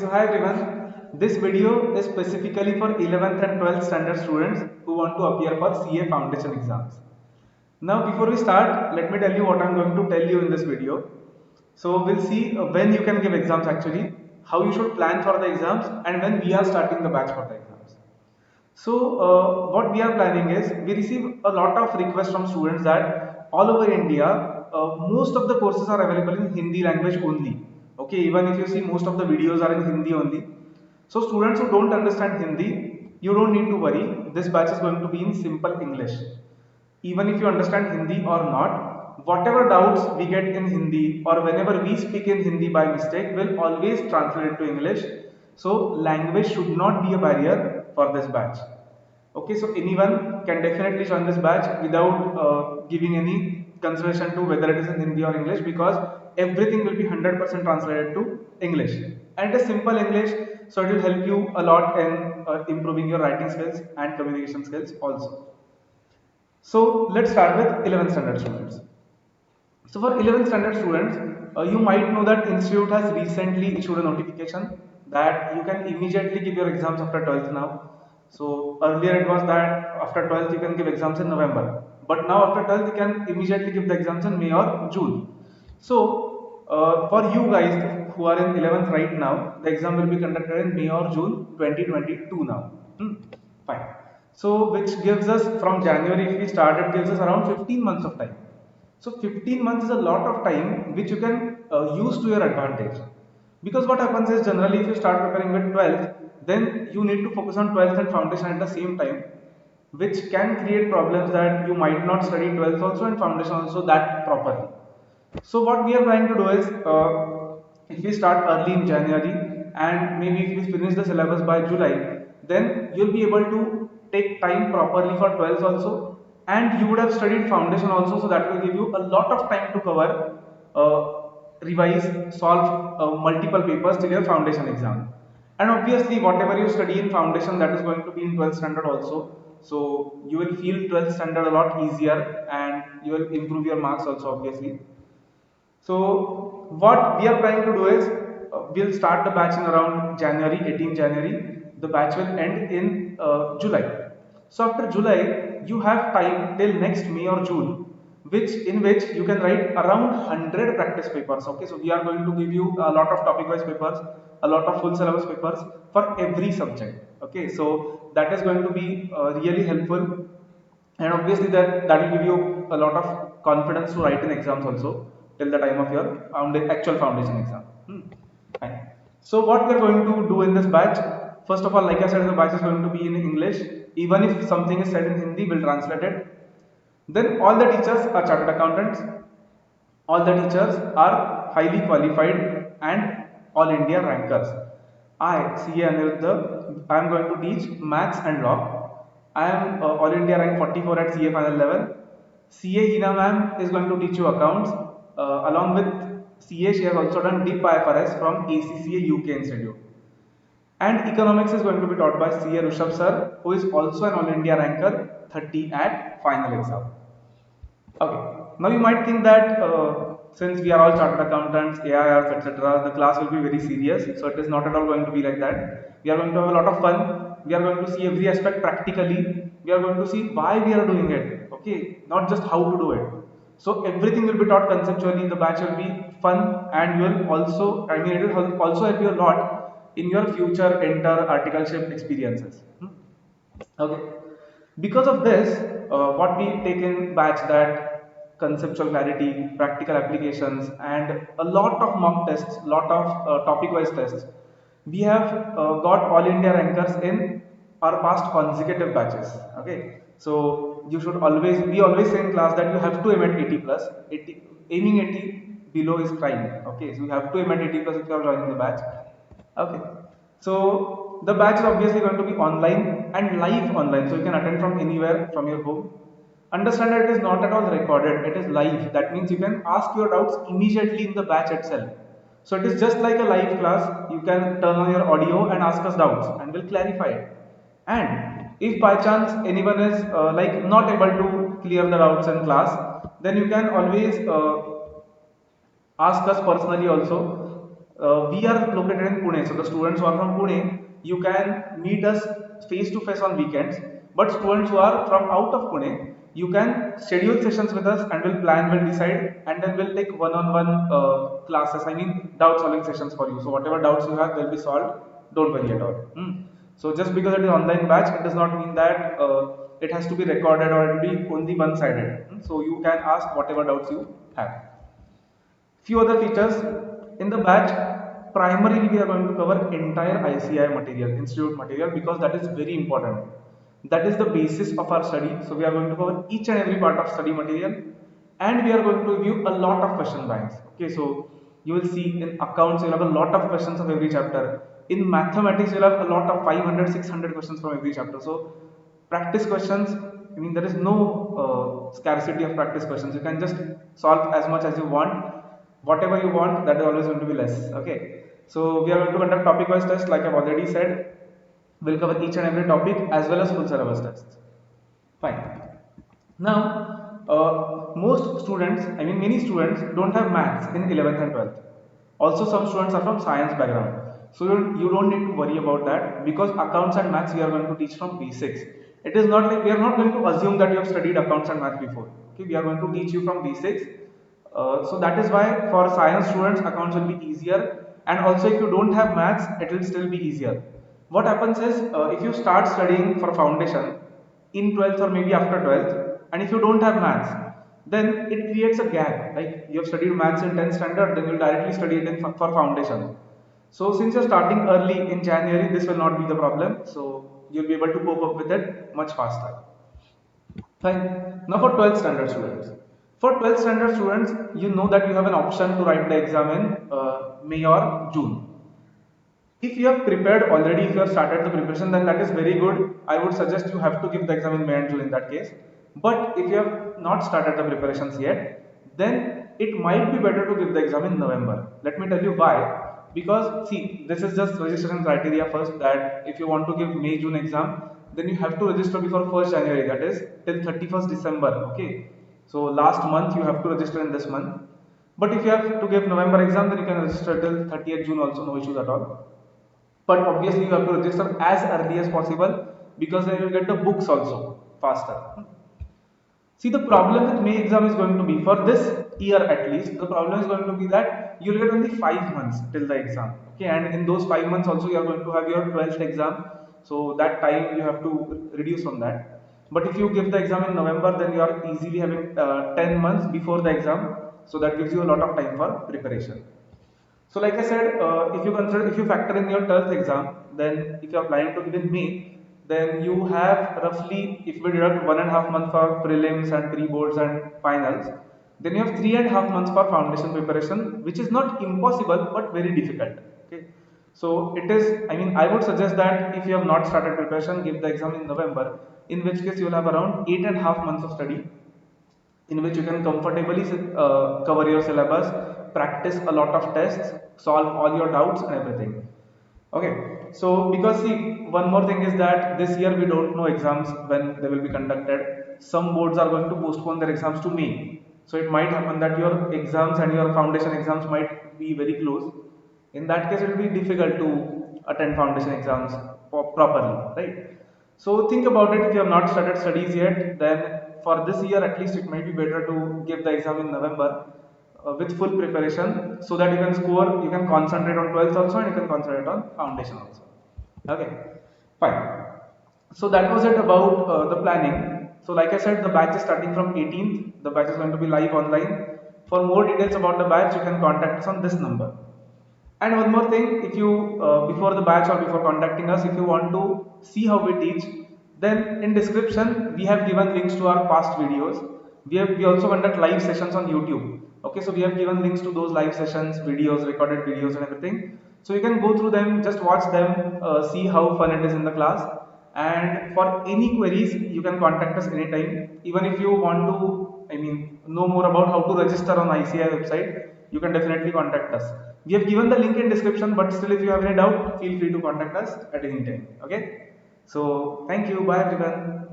so hi everyone. This video is specifically for 11th and 12th standard students who want to appear for CA foundation exams. Now before we start, let me tell you what I'm going to tell you in this video. So we'll see when you can give exams actually, how you should plan for the exams, and when we are starting the batch for the exams. So what we are planning is, we receive a lot of requests from students that all over India, most of the courses are available in Hindi language only. Okay, even if you see most of the videos are in Hindi only. So students who don't understand Hindi, you don't need to worry. This batch is going to be in simple English. Even if you understand Hindi or not, whatever doubts we get in Hindi or whenever we speak in Hindi by mistake will always translate into English. So language should not be a barrier for this batch. Okay, so anyone can definitely join this batch without giving any consideration to whether it is in Hindi or English, because everything will be 100% translated to English. And it is simple English, so it will help you a lot in improving your writing skills and communication skills also. So let's start with 11th standard students. So for 11th standard students, you might know that Institute has recently issued a notification that you can immediately give your exams after 12th now. So earlier it was that after 12th you can give exams in November, but now after 12th you can immediately give the exams in May or June. So for you guys who are in 11th right now, the exam will be conducted in May or June 2022 now. Fine. So which gives us, from January if we start, it gives us around 15 months of time. So 15 months is a lot of time which you can use to your advantage. Because what happens is, generally if you start preparing with 12th, then you need to focus on 12th and foundation at the same time, which can create problems that you might not study 12th also and foundation also that properly. So what we are trying to do is, if we start early in January and maybe if we finish the syllabus by July, then you'll be able to take time properly for 12th also, and you would have studied foundation also, so that will give you a lot of time to cover, revise, solve multiple papers till your foundation exam. And obviously whatever you study in foundation, that is going to be in 12th standard also, so you will feel 12th standard a lot easier and you will improve your marks also obviously. So what we are trying to do is, we'll start the batch in around January, 18 January. The batch will end in July. So after July, you have time till next May or June, in which you can write around 100 practice papers. Okay, so we are going to give you a lot of topic-wise papers, a lot of full syllabus papers for every subject. Okay, so that is going to be really helpful, and obviously that will give you a lot of confidence to write in exams also till the time of your actual foundation exam. Fine. So what we are going to do in this batch, first of all, like I said, the batch is going to be in English. Even if something is said in Hindi, we'll translate it. Then all the teachers are chartered accountants, all the teachers are highly qualified and all India rankers. I, CA Aniruddha, I am going to teach maths and law. I am all India rank 44 at CA final level. CA Hina ma'am is going to teach you accounts. Along with CA, she has also done Deep IFRS from ACCA UK Institute. And economics is going to be taught by CA Rushabh sir, who is also an all India ranker 30 at final exam. Okay, now you might think that since we are all chartered accountants, AIRs, etc., the class will be very serious. So it is not at all going to be like that. We are going to have a lot of fun. We are going to see every aspect practically. We are going to see why we are doing it. Okay, not just how to do it. So everything will be taught conceptually. The batch will be fun, and you will also, I mean, it will also help you a lot in your future articleship experiences. Okay. Because of this, what we take in batch, that conceptual clarity, practical applications, and a lot of mock tests, lot of topic-wise tests. We have got all India rankers in our past consecutive batches. Okay, so you should always, we always say in class that you have to aim at 80 plus. 80, aiming 80 below is crime. Okay, so you have to aim at 80 plus if you are joining the batch. Okay, so the batch is obviously going to be online and live online, so you can attend from anywhere from your home. Understand that it is not at all recorded, it is live. That means you can ask your doubts immediately in the batch itself. So it is just like a live class. You can turn on your audio and ask us doubts and we'll clarify it. And if by chance anyone is like not able to clear the doubts in class, then you can always ask us personally also. we are located in Pune, so the students who are from Pune, you can meet us face to face on weekends. But students who are from out of Pune, you can schedule sessions with us and we'll plan, we'll decide, and then we'll take one-on-one classes. I mean, doubt solving sessions for you. So whatever doubts you have will be solved. Don't worry at all. So just because it is online batch, it does not mean that it has to be recorded or it will be only one-sided. So you can ask whatever doubts you have. Few other features in the batch. Primarily, we are going to cover entire ICI material, institute material, because that is very important. That is the basis of our study. So we are going to cover each and every part of study material, and we are going to review a lot of question banks. Okay, so you will see in accounts you will have a lot of questions of every chapter. In mathematics, you will have a lot of 500, 600 questions from every chapter. So practice questions, I mean, there is no scarcity of practice questions. You can just solve as much as you want. Whatever you want, that is always going to be less. Okay, so we are going to conduct topic wise tests, like I've already said. We'll cover each and every topic as well as full syllabus tests. Fine. Now, most students, I mean many students don't have maths in 11th and 12th. Also, some students are from science background. So you don't need to worry about that, because accounts and maths we are going to teach from basics. It is not like we are not going to assume that you have studied accounts and maths before. Okay, we are going to teach you from basics. So that is why for science students accounts will be easier, and also if you don't have maths it will still be easier. What happens is if you start studying for foundation in 12th or maybe after 12th, and if you don't have maths, then it creates a gap. Like you have studied maths in 10th standard, then you'll directly study it for foundation. So since you're starting early in January, this will not be the problem. So you'll be able to cope up with it much faster. Fine. Now for 12th standard students. For 12th standard students, you know that you have an option to write the exam in May or June. If you have prepared already, if you have started the preparation, then that is very good. I would suggest you have to give the exam in May and June in that case. But if you have not started the preparations yet, then it might be better to give the exam in November. Let me tell you why. Because see, this is just registration criteria first, that if you want to give May June exam, then you have to register before 1st January, that is till 31st December. Okay, so last month you have to register in this month. But if you have to give November exam, then you can register till 30th June also, no issues at all. But obviously you have to register as early as possible, because then you will get the books also faster. See, the problem with May exam is going to be, for this year at least, the problem is going to be that you will get only 5 months till the exam. Okay, and in those 5 months also you are going to have your 12th exam. So that time you have to reduce from that. But if you give the exam in November, then you are easily having 10 months before the exam. So that gives you a lot of time for preparation. So like I said, if you factor in your 12th exam, then if you are planning to give in May, then you have roughly, if we deduct 1.5 months for prelims and pre-boards and finals, then you have 3.5 months for foundation preparation, which is not impossible but very difficult. Okay, so it is. I mean, I would suggest that if you have not started preparation, give the exam in November. In which case, you will have around 8.5 months of study, in which you can comfortably cover your syllabus, practice a lot of tests, solve all your doubts and everything. Okay, so because see, one more thing is that this year we don't know exams when they will be conducted. Some boards are going to postpone their exams to May. So it might happen that your exams and your foundation exams might be very close. In that case, it will be difficult to attend foundation exams properly, right? So think about it. If you have not started studies yet, then for this year at least it might be better to give the exam in November with full preparation, so that you can score, you can concentrate on 12th also, and you can concentrate on foundation also. Okay, fine. So that was it about the planning. So like I said, the batch is starting from 18th. The batch is going to be live online. For more details about the batch, you can contact us on this number. And one more thing, if you before the batch or before contacting us, if you want to see how we teach, then in description we have given links to our past videos. We also conduct live sessions on YouTube. Okay, so we have given links to those live sessions, videos, recorded videos and everything. So you can go through them, just watch them, see how fun it is in the class. And for any queries, you can contact us anytime. Even if you want to, I mean, know more about how to register on ICI website, you can definitely contact us. We have given the link in description, but still if you have any doubt, feel free to contact us at any time. Okay, so thank you, bye everyone.